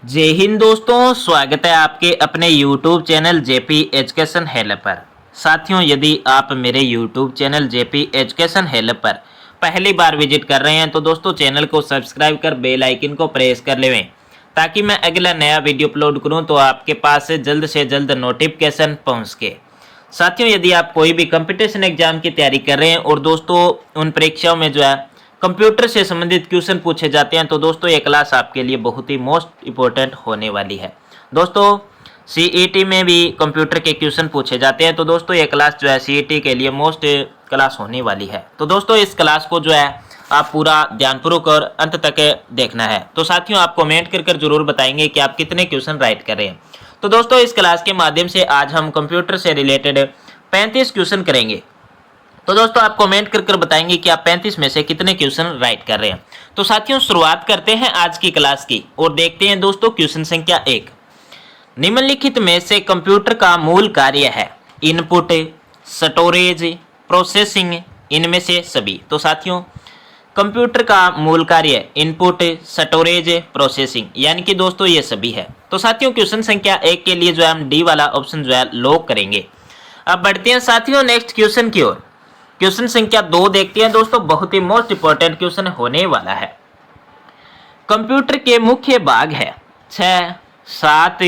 जय हिंद दोस्तों, स्वागत है आपके अपने YouTube channel JP education help पर। साथियों, यदि आप मेरे YouTube channel JP education help पर पहली बार विजिट कर रहे हैं तो दोस्तों चैनल को सब्सक्राइब कर बेल आइकन को प्रेस कर लें ताकि मैं अगला नया वीडियो अपलोड करूं तो आपके पास से जल्द नोटिफिकेशन पहुंच के। साथियों, यदि आप कोई भी कंपटीशन एग्जाम की तैयारी कर रहे हैं और दोस्तों उन परीक्षाओं में जो है कंप्यूटर से संबंधित क्वेश्चन पूछे जाते हैं तो दोस्तों ये क्लास आपके लिए बहुत ही मोस्ट इम्पोर्टेंट होने वाली है। दोस्तों सीईटी में भी कंप्यूटर के क्वेश्चन पूछे जाते हैं तो दोस्तों ये क्लास जो है सीईटी के लिए मोस्ट क्लास होने वाली है। तो दोस्तों इस क्लास को जो है आप पूरा ध्यानपूर्वक और अंत तक देखना है। तो साथियों आप कमेंट कर जरूर बताएंगे कि आप कितने क्वेश्चन राइट कर रहे हैं। तो दोस्तों इस क्लास के माध्यम से आज हम कंप्यूटर से रिलेटेड 35 क्वेश्चन करेंगे। तो दोस्तों आप कमेंट कर बताएंगे कि आप 35 में से कितने क्वेश्चन राइट कर रहे हैं। तो साथियों शुरुआत करते हैं आज की क्लास की और देखते हैं दोस्तों क्वेश्चन संख्या 1। निम्नलिखित में से कंप्यूटर का मूल कार्य है इनपुट, स्टोरेज, प्रोसेसिंग, इनमें से सभी। तो साथियों कंप्यूटर का मूल कार्य इनपुट, स्टोरेज, प्रोसेसिंग यानी कि दोस्तों ये सभी है। तो साथियों क्वेश्चन संख्या 1 के लिए जो है हम डी वाला ऑप्शन जो है लॉक करेंगे। अब बढ़ते हैं साथियों नेक्स्ट क्वेश्चन की ओर। क्वेश्चन संख्या 2 देखते हैं दोस्तों, बहुत ही मोस्ट इंपॉर्टेंट क्वेश्चन होने वाला है। कंप्यूटर के मुख्य भाग है 6, 7,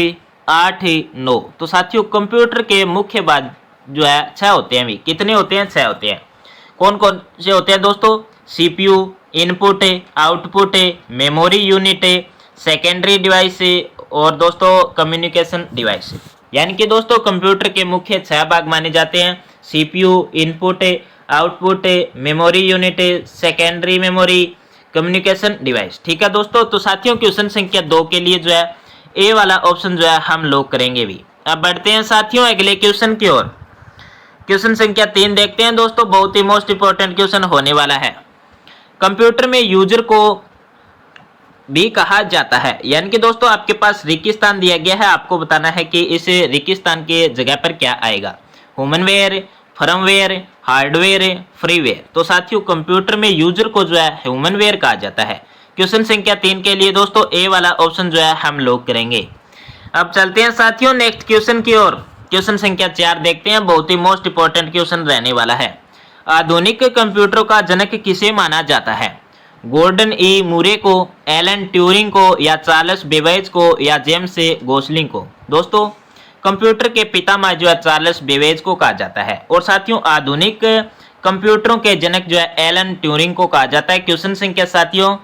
8, 9। तो साथियों कंप्यूटर के मुख्य भाग जो है 6 होते हैं। भी कितने होते हैं? 6 होते हैं। कौन कौन से होते हैं दोस्तों? CPU, input, output, memory unit, secondary device और दोस्तों कम्युनिकेशन डिवाइस। यानी कि दोस्तों कंप्यूटर के मुख्य 6 भाग माने जाते हैं CPU, input, output, memory unit, secondary memory, communication device. ठीक है दोस्तों। तो साथियों क्वेश्चन संख्या 2 के लिए जो है ए वाला ऑप्शन जो है हम लोग करेंगे भी। अब बढ़ते हैं साथियों अगले क्वेश्चन की ओर। क्वेश्चन संख्या 3 देखते हैं दोस्तों, बहुत ही मोस्ट इंपॉर्टेंट क्वेश्चन होने वाला है। कंप्यूटर में यूजर को भी कहा जाता है। यानी कि दोस्तों आपके पास रेगिस्तान दिया गया है, आपको बताना है कि इस रेगिस्तान के जगह पर क्या आएगा। ह्यूमनवेयर, फर्मवेयर, हार्डवेयर, फ्रीवेयर। तो साथियों कंप्यूटर में यूजर को जो है ह्यूमनवेयर कहा जाता है। क्वेश्चन संख्या 3 के लिए दोस्तों ए वाला ऑप्शन जो है हम लोग करेंगे। अब चलते हैं साथियों नेक्स्ट क्वेश्चन की ओर। क्वेश्चन संख्या 4 देखते हैं, बहुत ही मोस्ट इंपॉर्टेंट क्वेश्चन रहने वाला है। आधुनिक कंप्यूटरों का जनक किसे माना जाता है? गॉर्डन ई मूरे को, एलन ट्यूरिंग को, या चार्ल्स बेबेज को, या जेम्स गोसलिंग को। दोस्तों कंप्यूटर के पितामह जो है चार्ल्स बेबेज को कहा जाता है। और साथियों आधुनिक कंप्यूटरों के जनक जो है एलन ट्यूरिंग को कहा जाता है। क्वेश्चन संख्या साथियों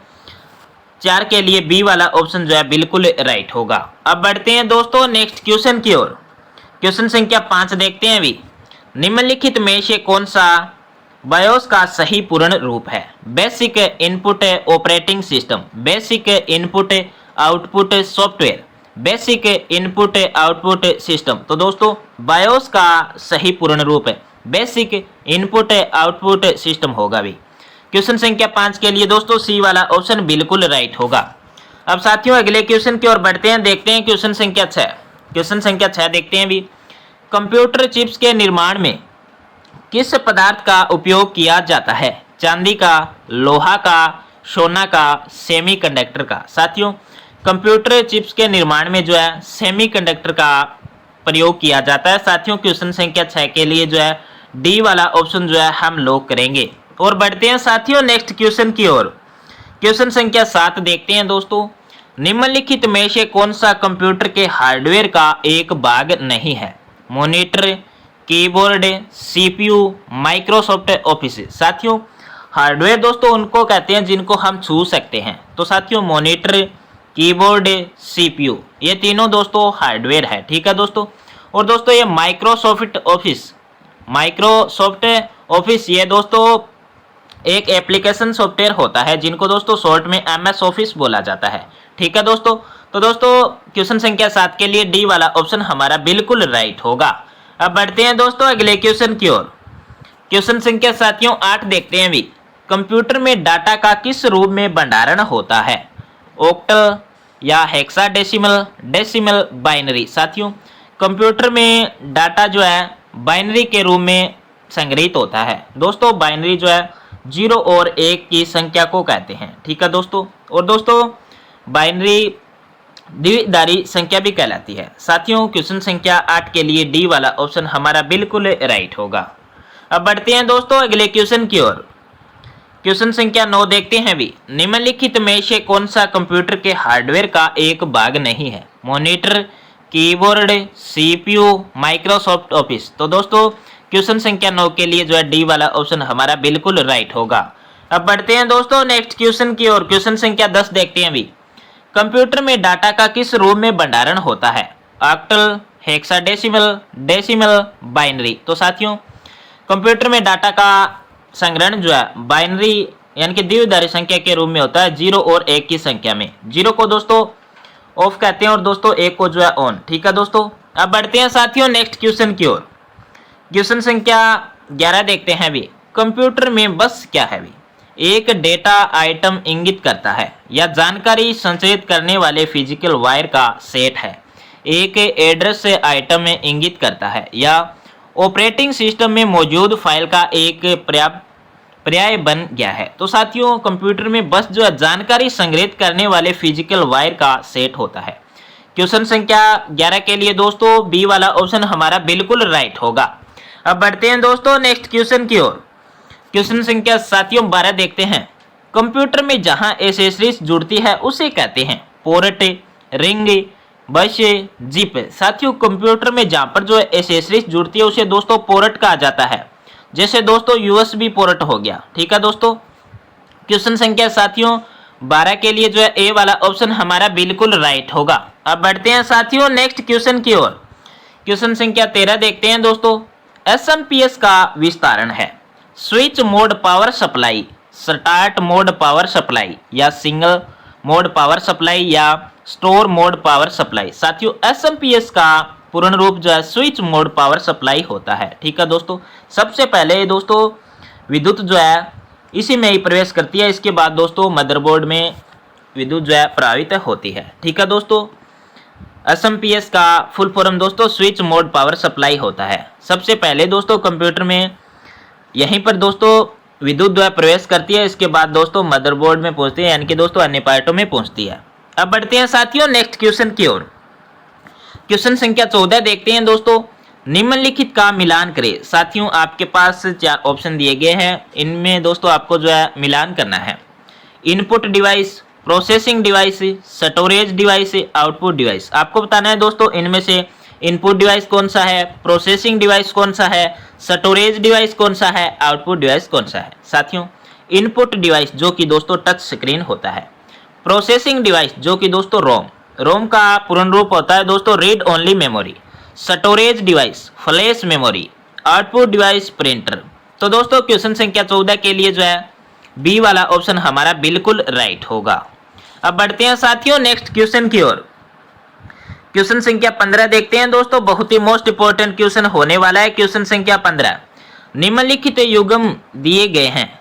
4 के लिए बी वाला ऑप्शन जो है बिल्कुल राइट होगा। अब बढ़ते हैं दोस्तों नेक्स्ट क्वेश्चन की ओर। क्वेश्चन संख्या 5 देखते हैं अभी। निम्नलिखित में से कौन सा बायोस का सही पूर्ण रूप है? Basic input operating system, basic input output software, basic input output system. तो दोस्तों बायोस का सही पूर्ण रूप है बेसिक इनपुट आउटपुट सिस्टम होगा भी। क्वेश्चन संख्या 5 के लिए दोस्तों सी वाला ऑप्शन बिल्कुल राइट होगा। अब साथियों अगले क्वेश्चन की ओर बढ़ते हैं, देखते हैं क्वेश्चन संख्या 6। क्वेश्चन संख्या 6 देखते हैं भी। कंप्यूटर चिप्स के निर्माण में किस पदार्थ का उपयोग किया जाता है? चांदी का, लोहा का, सोना का, सेमीकंडक्टर का। साथियों कंप्यूटर चिप्स के निर्माण में जो है सेमीकंडक्टर का प्रयोग किया जाता है। साथियों क्वेश्चन संख्या 6 के लिए जो है डी वाला ऑप्शन जो है हम लोग करेंगे। और बढ़ते हैं साथियों नेक्स्ट क्वेश्चन की ओर। क्वेश्चन संख्या 7 देखते हैं दोस्तों। निम्नलिखित में से कौन सा कंप्यूटर के हार्डवेयर का एक भाग नहीं है? Monitor, keyboard, CPU, Microsoft office. साथियों हार्डवेयर दोस्तों उनको कहते हैं जिनको हम छू सकते हैं। तो साथियों मॉनिटर, कीबोर्ड, सीपीयू ये तीनों दोस्तों हार्डवेयर है। ठीक है दोस्तों। और दोस्तों ये माइक्रोसॉफ्ट ऑफिस ये दोस्तों एक एप्लीकेशन सॉफ्टवेयर होता है जिनको दोस्तों शॉर्ट में एमएस ऑफिस बोला जाता है। ठीक है दोस्तों। तो दोस्तों क्वेश्चन संख्या 7 के लिए डी वाला ऑप्शन हमारा बिल्कुल राइट होगा। अब बढ़ते हैं दोस्तों अगले क्वेश्चन की ओर। क्वेश्चन संख्या साथियों 8 देखते हैं भी। कंप्यूटर में डाटा का किस रूप में भंडारण होता है? ऑक्टल या हेक्साडेसिमल, डेसिमल, बाइनरी। साथियों कंप्यूटर में डाटा जो है बाइनरी के रूप में संग्रहित होता है। दोस्तों बाइनरी जो है 0 और 1 की संख्या को कहते हैं। ठीक है दोस्तों। और दोस्तों बाइनरी द्विधारी संख्या भी कहलाती है। साथियों क्वेश्चन संख्या 8 के लिए डी वाला ऑप्शन हमारा बिल्कुल राइट होगा। अब बढ़ते हैं दोस्तों अगले क्वेश्चन की ओर। क्वेश्चन संख्या 9 देखते हैं भी। निम्नलिखित में से कौन सा कंप्यूटर के हार्डवेयर का एक भाग नहीं है? Monitor, keyboard, CPU, Microsoft office. तो दोस्तों क्वेश्चन संख्या 9 के लिए जो है डी वाला ऑप्शन हमारा बिल्कुल राइट होगा। अब बढ़ते हैं दोस्तों नेक्स्ट क्वेश्चन की ओर। क्वेश्चन संख्या 10 देखते हैं भी। कंप्यूटर में डाटा का किस रूप में भंडारण होता है? Octal, hexadecimal, decimal, binary. तो साथियों कंप्यूटर में डाटा का संग्रहण जो है बाइनरी यानी कि द्विधारी संख्या के रूप में होता है, 0 और 1 की संख्या में। 0 को दोस्तों ऑफ कहते हैं और दोस्तों 1 को जो है ऑन। ठीक है दोस्तों। अब बढ़ते हैं साथियों नेक्स्ट क्वेश्चन की ओर। क्वेश्चन संख्या 11 देखते हैं भी। कंप्यूटर में बस क्या है भी? एक डेटा आइटम इंगित करता है या जानकारी संचयित करने वाले फिजिकल वायर का सेट है। एक एड्रेस से आइटम में इंगित करता है या ऑपरेटिंग सिस्टम में मौजूद फाइल का एक पर्याय बन गया है। तो साथियों कंप्यूटर में बस जो है जानकारी संग्रहित करने वाले फिजिकल वायर का सेट होता है। क्वेश्चन संख्या 11 के लिए दोस्तों बी वाला ऑप्शन हमारा बिल्कुल राइट होगा। अब बढ़ते हैं दोस्तों नेक्स्ट क्वेश्चन की ओर। क्वेश्चन संख्या साथियों 12 देखते हैं। कंप्यूटर में जहां एसेसरीज जुड़ती है उसे कहते हैं पोर्ट, रिंग, बस, जिप। साथियों कंप्यूटर में जहां पर जो एसेसरीज जुड़ती है उसे दोस्तों पोर्ट कहा जाता है। जैसे दोस्तों यूएसबी पोर्ट हो गया। ठीक है दोस्तों। क्वेश्चन संख्या साथियों 12 के लिए जो है ए वाला ऑप्शन हमारा बिल्कुल राइट होगा। अब बढ़ते हैं साथियों नेक्स्ट क्वेश्चन की ओर। क्वेश्चन संख्या 13 देखते हैं दोस्तों। एसएमपीएस का विस्तारण है switch mode power supply, start mode power supply या सिंगल मोड पावर सप्लाई या स्टोर मोड पावर सप्लाई। साथियों एसएमपीएस का पूर्ण रूप जो है स्विच मोड पावर सप्लाई होता है। ठीक है दोस्तों। सबसे पहले दोस्तों विद्युत जो है इसी में ही प्रवेश करती है, इसके बाद दोस्तों मदरबोर्ड में विद्युत जो है प्रवाहित होती है। ठीक है दोस्तों। एसएमपीएस का फुल फॉर्म दोस्तों स्विच मोड पावर सप्लाई होता है। सबसे पहले दोस्तों कंप्यूटर में यहीं पर दोस्तों विद्युत जो है प्रवेश करती है, इसके बाद दोस्तों मदरबोर्ड में पहुंचती है यानी कि दोस्तों अन्य पार्टों में पहुंचती है। अब बढ़ते हैं साथियों नेक्स्ट क्वेश्चन की ओर। क्वेश्चन संख्या 14 देखते हैं दोस्तों। निम्नलिखित का मिलान करें। साथियों आपके पास 4 ऑप्शन दिए गए हैं, इनमें दोस्तों आपको जो है मिलान करना है। Input device, processing device, storage device, output device. आपको बताना है दोस्तों इनमें से इनपुट डिवाइस कौन सा है, प्रोसेसिंग डिवाइस कौन सा है, स्टोरेज डिवाइस कौन सा है, आउटपुट डिवाइस कौन सा है। साथियों इनपुट डिवाइस जो कि दोस्तों टच स्क्रीन होता है, प्रोसेसिंग डिवाइस जो कि दोस्तों रोम का पूर्ण रूप होता है दोस्तों read only memory, storage device flash memory, output device printer. तो दोस्तों क्वेश्चन संख्या 14 के लिए जो है बी वाला ऑप्शन हमारा बिल्कुल राइट होगा। अब बढ़ते हैं साथियों नेक्स्ट क्वेश्चन की ओर। क्वेश्चन संख्या 15 देखते हैं दोस्तों। बहुत ही मोस्ट इंपोर्टेंट क्वेश्चन होने वाला है। क्वेश्चन संख्या 15। निम्नलिखित युग्म दिए गए हैं।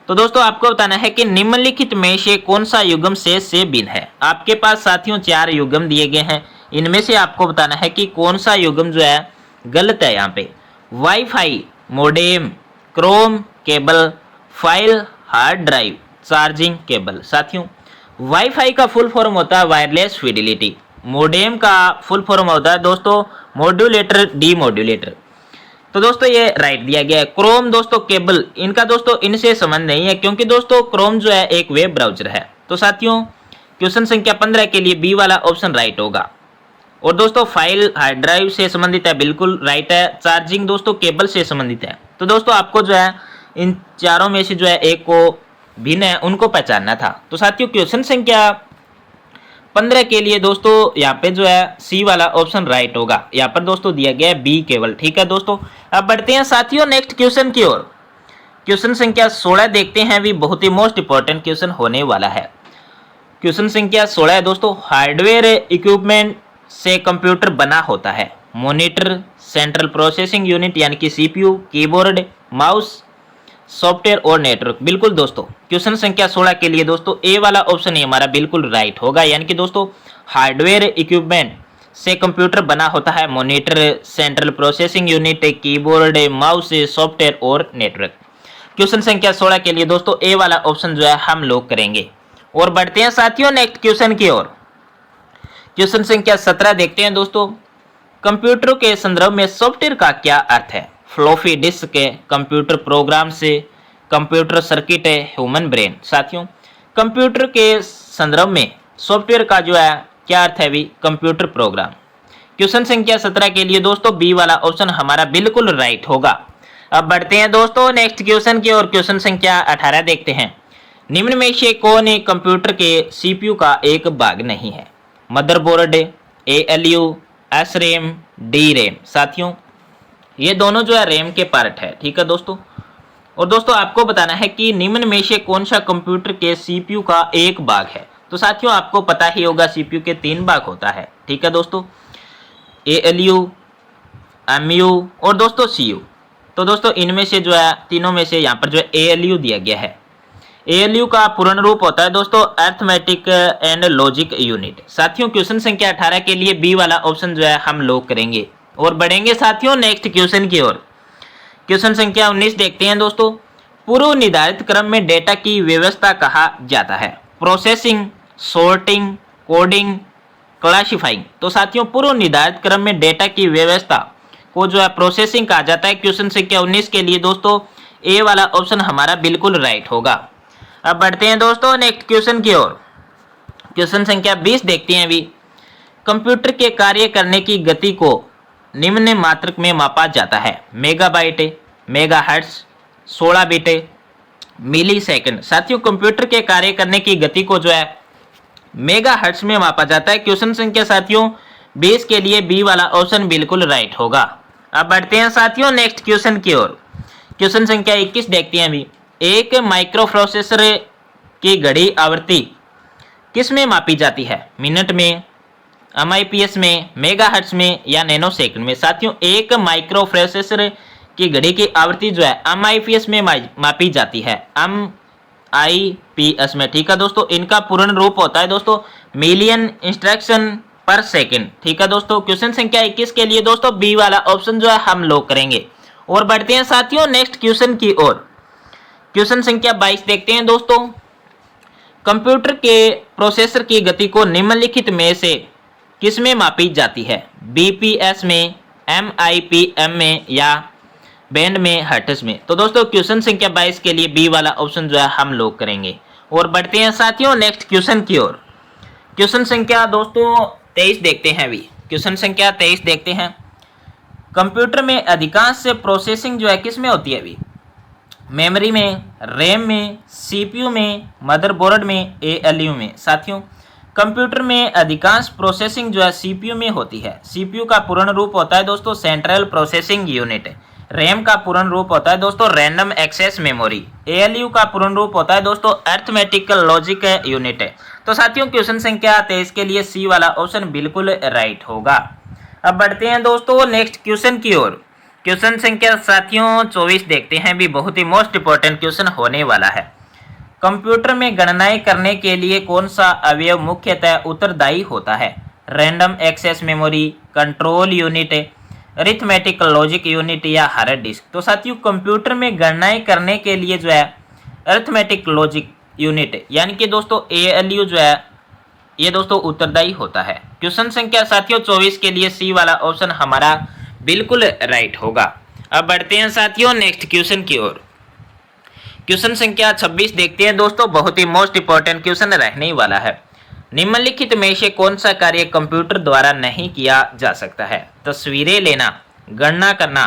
तो दोस्तों आपको बताना है कि निम्नलिखित में से कौन सा युग्म शेष से भिन्न है। आपके पास साथियों 4 युग्म दिए गए हैं, इनमें से आपको बताना है कि कौन सा युग्म जो है गलत है। यहाँ पे wifi, modem, Chrome cable, file, hard drive, charging cable. साथियों वाईफाई का फुल फॉर्म होता है वायरलेस फिडिलिटी, मोडेम का फुल फॉर्म होता है दोस्तों मॉड्यूलेटर डीमॉड्यूलेटर। तो दोस्तों ये राइट दिया गया है। क्रोम दोस्तों केबल, इनका दोस्तों इनसे संबंध नहीं है क्योंकि दोस्तों क्रोम जो है एक वेब ब्राउजर है। तो साथियों क्वेश्चन संख्या 15 के लिए बी वाला ऑप्शन राइट होगा। और दोस्तों फाइल हार्ड ड्राइव से संबंधित है, बिल्कुल राइट है। चार्जिंग दोस्तों केबल से संबंधित है। तो दोस्तों आपको जो है इन चारों में से जो है एक को भिन्न है उनको पहचानना था। तो साथियों क्वेश्चन संख्या 15 के लिए दोस्तों यहाँ पे जो है सी वाला ऑप्शन राइट होगा। यहाँ पर दोस्तों दिया गया है बी केवल। ठीक है दोस्तों। अब बढ़ते हैं साथियों नेक्स्ट क्वेश्चन की ओर। क्वेश्चन संख्या 16 देखते हैं, भी बहुत ही मोस्ट इंपॉर्टेंट क्वेश्चन होने वाला है। क्वेश्चन संख्या 16 है दोस्तों। हार्डवेयर इक्विपमेंट से कंप्यूटर बना होता है। मॉनिटर, सेंट्रल प्रोसेसिंग यूनिट यानी कि सीपीयू, कीबोर्ड, माउस, सॉफ्टवेयर और नेटवर्क। बिल्कुल दोस्तों क्वेश्चन संख्या 16 के लिए दोस्तों ए वाला ऑप्शन ही हमारा बिल्कुल राइट होगा। यानी कि दोस्तों हार्डवेयर इक्विपमेंट से कंप्यूटर बना होता है। Monitor, central processing unit, keyboard, mouse, software और नेटवर्क। क्वेश्चन संख्या 16 के लिए दोस्तों ए वाला ऑप्शन जो है हम लोग करेंगे। और बढ़ते हैं साथियों नेक्स्ट क्वेश्चन की ओर। क्वेश्चन संख्या 17 देखते हैं दोस्तों। कंप्यूटर के संदर्भ में सॉफ्टवेयर का क्या अर्थ है? फ्लॉपी डिस्क के कंप्यूटर प्रोग्राम से, कंप्यूटर सर्किट है, ह्यूमन ब्रेन। साथियों, कंप्यूटर के संदर्भ में सॉफ्टवेयर का जो है क्या अर्थ है भी? Computer program. क्वेश्चन संख्या 17 के लिए दोस्तों बी वाला ऑप्शन हमारा बिल्कुल राइट होगा। अब बढ़ते हैं दोस्तों नेक्स्ट क्वेश्चन की ओर। क्वेश्चन संख्या 18 देखते हैं। निम्न में से कौन एक कंप्यूटर के सीपीयू का एक भाग नहीं है? Motherboard, ALU, S RAM, D RAM. साथियों, ये दोनों जो है रैम के पार्ट है, ठीक है दोस्तों। और दोस्तों आपको बताना है कि निम्न में से कौन सा कंप्यूटर के सीपीयू का एक भाग है। तो साथियों आपको पता ही होगा सीपीयू के 3 भाग होता है, ठीक है दोस्तों, एएलयू, एमयू और दोस्तों सीयू। तो दोस्तों इनमें से जो है तीनों में से यहाँ पर जो है एएलयू दिया गया है। एएलयू का पूर्ण रूप होता है दोस्तों अर्थमेटिक एंड लॉजिक यूनिट। साथियों क्वेश्चन संख्या 18 के लिए बी वाला ऑप्शन जो है हम लोग करेंगे और बढ़ेंगे साथियों नेक्स्ट क्वेश्चन की ओर। क्वेश्चन संख्या 19 देखते हैं दोस्तों। पूर्व निर्धारित क्रम में डेटा की व्यवस्था कहा जाता है? Processing, sorting, coding, classifying. तो साथियों पूर्व निर्धारित क्रम में डेटा की व्यवस्था को जो है प्रोसेसिंग कहा जाता है। क्वेश्चन संख्या 19 के लिए दोस्तों ए वाला ऑप्शन हमारा बिल्कुल राइट होगा। अब बढ़ते हैं दोस्तों नेक्स्ट क्वेश्चन की ओर। क्वेश्चन संख्या 20 देखते हैं अभी। कंप्यूटर के कार्य करने की गति को निम्न मात्रक में मापा जाता है? मेगाबाइट, मेगाहर्ट्ज, 16 बिट, मिली सेकेंड। साथियों कंप्यूटर के कार्य करने की गति को जो है मेगाहर्ट्ज में मापा जाता है। क्वेश्चन संख्या साथियों 20 के लिए बी वाला ऑप्शन बिल्कुल राइट होगा। अब बढ़ते हैं साथियों नेक्स्ट क्वेश्चन की ओर। क्वेश्चन संख्या 21 देखते हैं अभी। एक माइक्रो प्रोसेसर की घड़ी आवृत्ति किस में मापी जाती है? मिनट में, एमआईपीएस में, मेगाहर्ट्ज में या नैनो सेकंड में। साथियों एक माइक्रो प्रोसेसर की घड़ी की आवृत्ति जो है एमआईपीएस में मापी जाती है, एमआईपीएस में, ठीक है दोस्तों। इनका पूर्ण रूप होता है दोस्तों मिलियन इंस्ट्रक्शन पर सेकंड, ठीक है दोस्तों। क्वेश्चन संख्या 21 के लिए दोस्तों बी वाला ऑप्शन जो है हम लोग करेंगे और बढ़ते हैं साथियों नेक्स्ट क्वेश्चन की ओर। क्वेश्चन संख्या 22 देखते हैं दोस्तों। कंप्यूटर के प्रोसेसर की गति को निम्नलिखित में से किस में मापी जाती है? बीपीएस में, एमआईपीएम में या बैंड में, हर्ट्ज में। तो दोस्तों क्वेश्चन संख्या 22 के लिए बी वाला ऑप्शन जो है हम लोग करेंगे और बढ़ते हैं साथियों नेक्स्ट क्वेश्चन की ओर। क्वेश्चन संख्या दोस्तों 23 देखते हैं अभी। क्वेश्चन संख्या 23 देखते हैं। कंप्यूटर में अधिकांश से प्रोसेसिंग जो है किस में होती है अभी? मेमोरी में, रैम में, सीपीयू में, मदरबोर्ड में, एएलयू में। साथियों कंप्यूटर में अधिकांश प्रोसेसिंग जो है सीपीयू में होती है। सीपीयू का पूर्ण रूप होता है दोस्तों सेंट्रल प्रोसेसिंग यूनिट। रैम का पूर्ण रूप होता है दोस्तों रैंडम एक्सेस मेमोरी। एएलयू का पूर्ण रूप होता है दोस्तों अर्थमेटिक लॉजिक यूनिट है। तो साथियों क्वेश्चन संख्या 23 के लिए सी वाला ऑप्शन बिल्कुल राइट होगा। अब बढ़ते हैं दोस्तों नेक्स्ट क्वेश्चन की ओर। क्वेश्चन संख्या साथियों 24 देखते हैं भी, बहुत ही मोस्ट इंपॉर्टेंट क्वेश्चन होने वाला है। कंप्यूटर में गणनाएं करने के लिए कौन सा अवयव मुख्यतः उत्तरदायी होता है? Random access memory, control unit, arithmetic logic unit या हार्ड डिस्क। तो साथियों कंप्यूटर में गणनाएं करने के लिए जो है अरिथमेटिक लॉजिक यूनिट यानी कि दोस्तों एएलयू जो है ये दोस्तों उत्तरदायी होता है। क्वेश्चन संख्या साथियों 24 के लिए सी वाला ऑप्शन हमारा बिल्कुल राइट होगा। अब बढ़ते हैं साथियों नेक्स्ट क्वेश्चन की ओर। क्वेश्चन संख्या 26 देखते हैं दोस्तों, बहुत ही मोस्ट इंपॉर्टेंट क्वेश्चन रहने वाला है। निम्नलिखित में से कौन सा कार्य कंप्यूटर द्वारा नहीं किया जा सकता है? तस्वीरें लेना, गणना करना,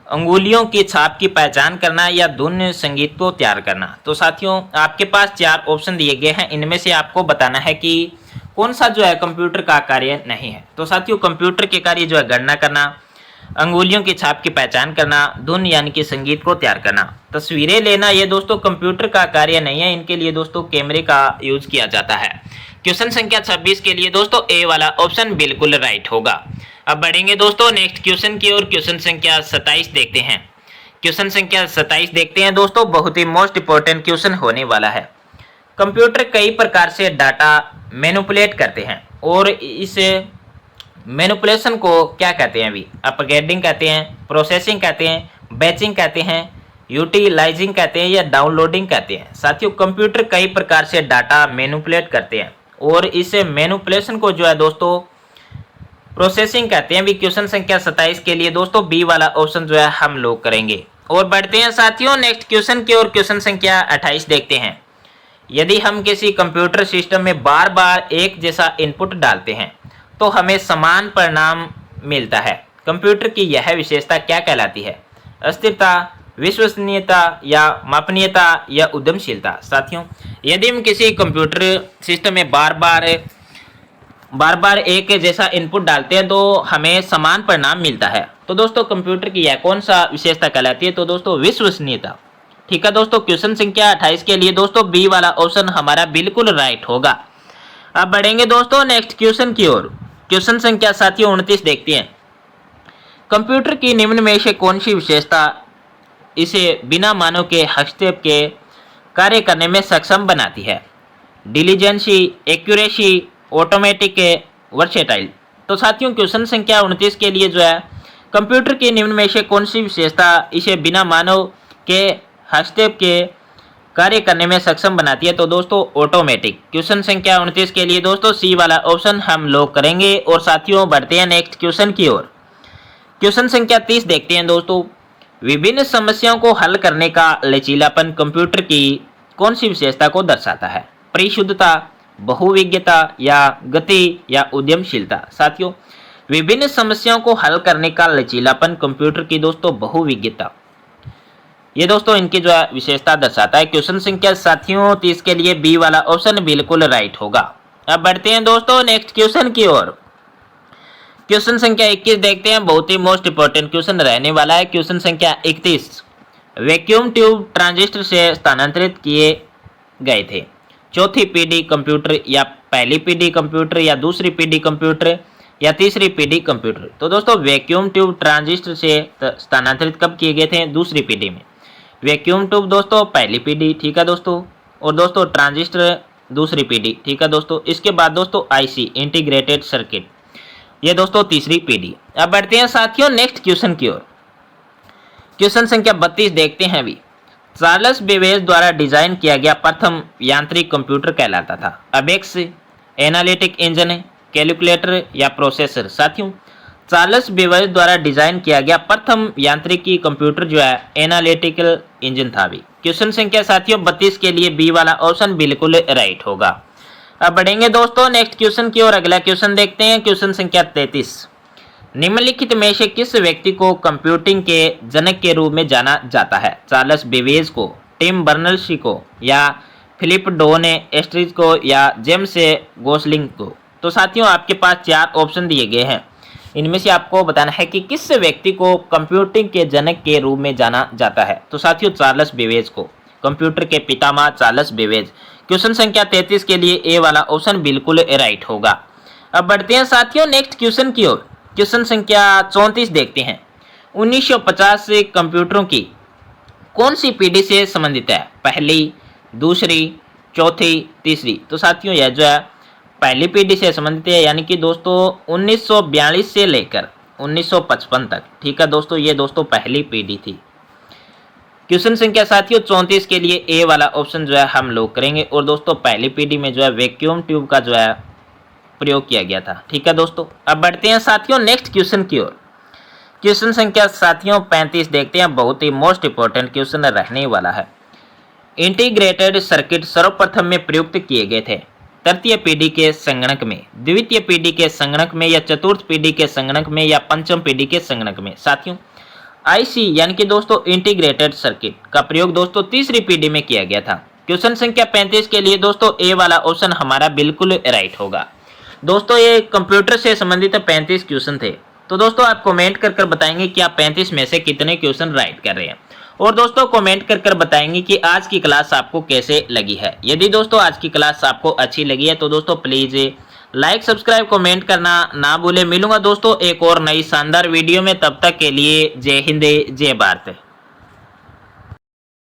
अंगुलियों की छाप की पहचान करना या धुन संगीत को तैयार करना। तो साथियों आपके पास 4 ऑप्शन दिए गए हैं, इनमें से आपको बताना है कि कौन सा जो है कंप्यूटर का कार्य नहीं है। तो साथियों कंप्यूटर के कार्य जो है गणना करना, अंगुलियों की छाप की पहचान करना, धुन यानी कि संगीत को तैयार करना, तस्वीरें लेना, ये दोस्तों कंप्यूटर का कार्य नहीं है। इनके लिए दोस्तों कैमरे का यूज किया जाता है। क्वेश्चन संख्या 26 के लिए दोस्तों ए वाला ऑप्शन बिल्कुल राइट होगा। अब बढ़ेंगे दोस्तों नेक्स्ट क्वेश्चन की ओर। क्वेश्चन संख्या 27 देखते हैं। क्वेश्चन संख्या 27 देखते हैं दोस्तों, बहुत ही मोस्ट इंपॉर्टेंट क्वेश्चन होने वाला है। कंप्यूटर कई प्रकार से डाटा मैनिपुलेट करते हैं और इस मैनिपुलेशन को क्या कहते हैं? अभी अपग्रेडिंग कहते हैं, प्रोसेसिंग कहते हैं, बैचिंग कहते हैं, यूटिलाइजिंग कहते हैं या डाउनलोडिंग कहते हैं। साथियों कंप्यूटर कई प्रकार से डाटा मैनिपुलेट करते हैं और इस मैनिपुलेशन को जो है दोस्तों प्रोसेसिंग कहते हैं। अभी क्वेश्चन संख्या 27 के लिए दोस्तों बी वाला ऑप्शन जो है हम लोग करेंगे। और बढ़ते हैं साथियों नेक्स्ट क्वेश्चन की ओर। क्वेश्चन संख्या 28 देखते हैं। यदि हम किसी कंप्यूटर सिस्टम में बार बार एक जैसा इनपुट डालते हैं तो हमें समान परिणाम मिलता है। कंप्यूटर की यह विशेषता क्या कहलाती है? अस्थिरता, विश्वसनीयता या मापनीयता या उद्यमशीलता। साथियों यदि हम किसी कंप्यूटर सिस्टम में बार बार एक जैसा इनपुट डालते हैं तो हमें समान परिणाम मिलता है, तो दोस्तों कंप्यूटर की यह कौन सा विशेषता कहलाती है? तो दोस्तों विश्वसनीयता। ठीक है दोस्तों, क्वेश्चन संख्या 28 के लिए दोस्तों बी वाला ऑप्शन हमारा बिल्कुल राइट होगा। अब बढ़ेंगे दोस्तों नेक्स्ट क्वेश्चन की ओर। क्वेश्चन संख्या साथियों 29 देखते हैं। कंप्यूटर की निम्न में से कौन सी विशेषता इसे बिना मानव के हस्तक्षेप के कार्य करने में सक्षम बनाती है? डिलीजेंसी, एक्यूरेसी, ऑटोमेटिक, वर्सेटाइल। तो साथियों क्वेश्चन संख्या 29 के लिए जो है कंप्यूटर की निम्न में से कौन सी विशेषता इसे बिना मानव के हस्तक्षेप के कार्य करने में सक्षम बनाती है? तो दोस्तों ऑटोमेटिक। क्वेश्चन संख्या 29 के लिए दोस्तों सी वाला ऑप्शन हम लोग करेंगे। और साथियों बढ़ते हैं नेक्स्ट क्वेश्चन की ओर। क्वेश्चन संख्या 30 देखते हैं दोस्तों। विभिन्न समस्याओं को हल करने का लचीलापन कंप्यूटर की कौन सी विशेषता को दर्शाता है? परिशुद्धता, बहुविज्ञता या गति या उद्यमशीलता। साथियों विभिन्न समस्याओं को हल करने का लचीलापन कंप्यूटर की दोस्तों बहुविज्ञता, ये दोस्तों इनकी जो है विशेषता दर्शाता है। क्वेश्चन संख्या साथियों 30 के लिए बी वाला ऑप्शन बिल्कुल राइट होगा। अब बढ़ते हैं दोस्तों नेक्स्ट क्वेश्चन की ओर। क्वेश्चन संख्या 21 देखते हैं, बहुत ही मोस्ट इंपॉर्टेंट क्वेश्चन रहने वाला है। क्वेश्चन संख्या 31, वैक्यूम ट्यूब ट्रांजिस्टर से स्थानांतरित किए गए थे। चौथी पीढ़ी कंप्यूटर या पहली पीढ़ी कंप्यूटर या दूसरी पीढ़ी कंप्यूटर या तीसरी पीढ़ी कंप्यूटर? तो दोस्तों वैक्यूम ट्यूब ट्रांजिस्टर से स्थानांतरित कब किए गए थे? दूसरी पीढ़ी में। वैक्यूम ट्यूब दोस्तों पहली पीढ़ी, ठीक है दोस्तों, और दोस्तों ट्रांजिस्टर दूसरी पीढ़ी, ठीक है दोस्तों। इसके बाद दोस्तों आईसी इंटीग्रेटेड सर्किट, ये दोस्तों तीसरी पीढ़ी। अब बढ़ते हैं साथियों नेक्स्ट क्वेश्चन की ओर। क्वेश्चन संख्या 32 देखते हैं। अभी चार्ल्स बेबेज द्वारा डिजाइन किया गया प्रथम यांत्रिक कंप्यूटर कहलाता था? अबेक्स, एनालिटिक इंजन, कैलकुलेटर या प्रोसेसर? साथियों चार्ल्स बेबेज द्वारा डिजाइन किया गया प्रथम यांत्रिकी कंप्यूटर जो है एनालिटिकल इंजन था। भी क्वेश्चन संख्या साथियों 32 के लिए बी वाला ऑप्शन बिल्कुल राइट होगा। अब बढ़ेंगे दोस्तों नेक्स्ट क्वेश्चन की ओर। अगला क्वेश्चन देखते हैं। क्वेश्चन संख्या 33, निम्नलिखित में से किस व्यक्ति को कंप्यूटिंग के जनक के रूप में जाना जाता है? चार्ल्स बेबेज को, टिम बर्नर्स-ली को या फिलिप डोने एस्ट्रिज को या जेम्स गोसलिंग को? तो साथियों आपके पास 4 ऑप्शन दिए गए हैं, इनमें से आपको बताना है कि किस व्यक्ति को कंप्यूटिंग के जनक के रूप में जाना जाता है। तो साथियों चार्ल्स बेबेज को, कंप्यूटर के पितामह चार्ल्स बेबेज। क्वेश्चन संख्या 33 के लिए ए वाला ऑप्शन बिल्कुल राइट होगा। अब बढ़ते हैं साथियों नेक्स्ट क्वेश्चन की ओर। क्वेश्चन संख्या 34 देखते हैं। 1950 से कंप्यूटरों की कौन सी पीढ़ी से संबंधित है? पहली, दूसरी, चौथी, तीसरी? तो साथियों यह जो है पहली पीढ़ी से संबंधित है, यानी कि दोस्तों 1942 से लेकर 1955 तक, ठीक है दोस्तों, ये दोस्तों पहली पीढ़ी थी। क्वेश्चन संख्या साथियों 34 के लिए ए वाला ऑप्शन जो है हम लोग करेंगे। और दोस्तों पहली पीढ़ी में जो है वैक्यूम ट्यूब का जो है प्रयोग किया गया था, ठीक है दोस्तों। अब बढ़ते हैं साथियों नेक्स्ट क्वेश्चन की ओर। क्वेश्चन संख्या साथियों 35 देखते हैं, बहुत ही मोस्ट इंपॉर्टेंट क्वेश्चन रहने वाला है। इंटीग्रेटेड सर्किट सर्वप्रथम में प्रयुक्त किए गए थे तृतीय पीढ़ी के संगणक में, द्वितीय पीढ़ी के संगणक में या चतुर्थ पीढ़ी के संगणक में या पंचम पीढ़ी के संगणक में? साथियों आईसी यानी कि दोस्तों इंटीग्रेटेड सर्किट का प्रयोग दोस्तों तीसरी पीढ़ी में किया गया था। क्वेश्चन संख्या 35 के लिए दोस्तों ए वाला ऑप्शन हमारा बिल्कुल राइट होगा। दोस्तों ये कंप्यूटर से संबंधित 35 क्वेश्चन थे। तो दोस्तों आप कमेंट कर बताएंगे कि आप 35 में से कितने क्वेश्चन राइट कर रहे हैं, और दोस्तों कमेंट कर बताएंगे कि आज की क्लास आपको कैसे लगी है। यदि दोस्तों आज की क्लास आपको अच्छी लगी है तो दोस्तों प्लीज लाइक, सब्सक्राइब, कमेंट करना ना भूले। मिलूंगा दोस्तों एक और नई शानदार वीडियो में, तब तक के लिए जय हिंद, जय भारत।